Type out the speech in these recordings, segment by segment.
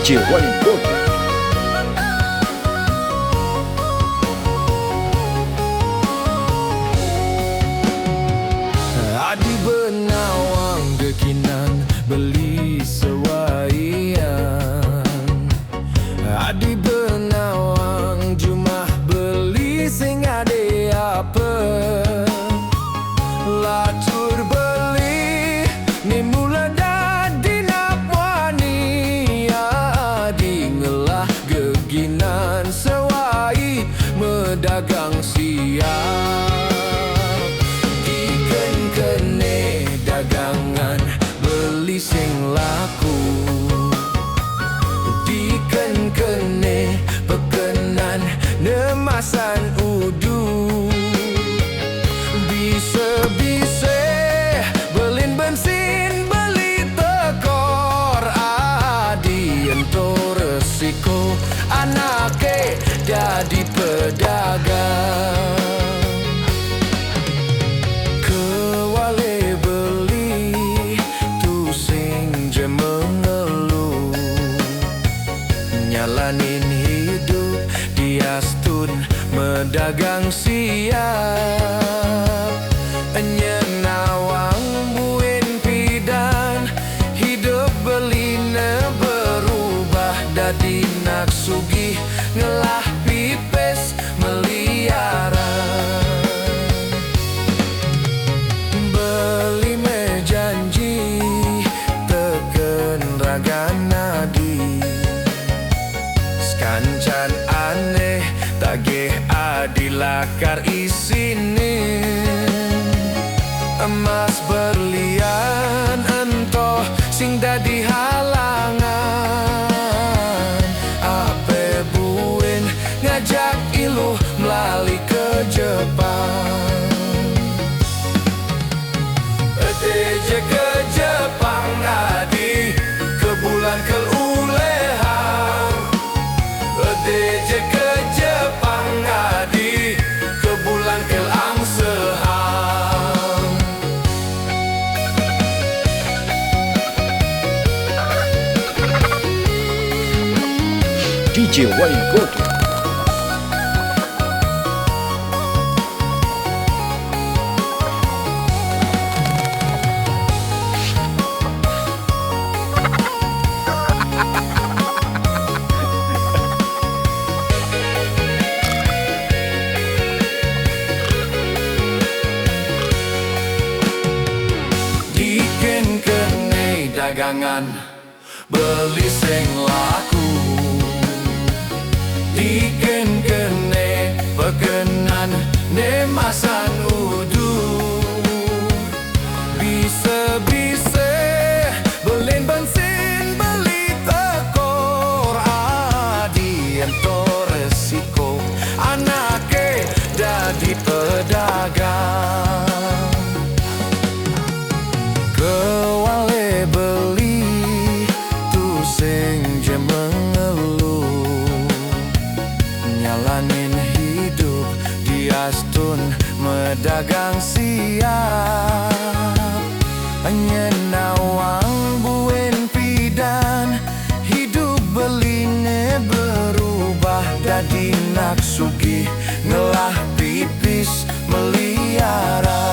DJ Waliboy. Adi benawang dekinan beli sewaian. Adi benawang jumah beli sing ade apa. Latur beli ni mula dadi napwani. Adi ngelah geginan sewai medagang siap. Kene dagangan beli sing laku, diken kene pekenan nemasan udu. Bisa-bisa belin bensin beli tekor. Adi ento resiko anake jadi pedagang. Nyalanin hidup diastun medagang siap. Nyenawang buin pidan hidup beline berubah dadi nak sugih ngelah pipes meliara. Beli mejanji teken ragana di kancan aneh tagih adilakar isine. Emas berlian entoh sing dadi halangan. Ape buin ngajak iluh melali ke Jepang. Eteje ke Jepang adi ke bulan ke DJ ke Jepang adi ke bulan ke angsehang. DJ Waliboy. Dagangan beli sing laku, diken kene pekenan nemasan udu. Bisa-bisa belin bensin beli tekor. Adi ento resiko anake dadi pedagang. Kewale beli tu sing je mengeluh. Nyalanin hidup diastun medagang siap. Nyenawang buin pidan hidup beline berubah dadi nak sugih ngelah pipis meliara.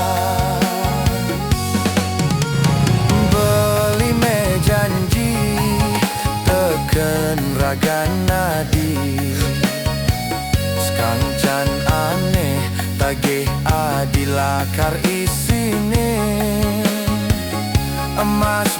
Ragana di sekancan aneh tagih adilakar isine. Emas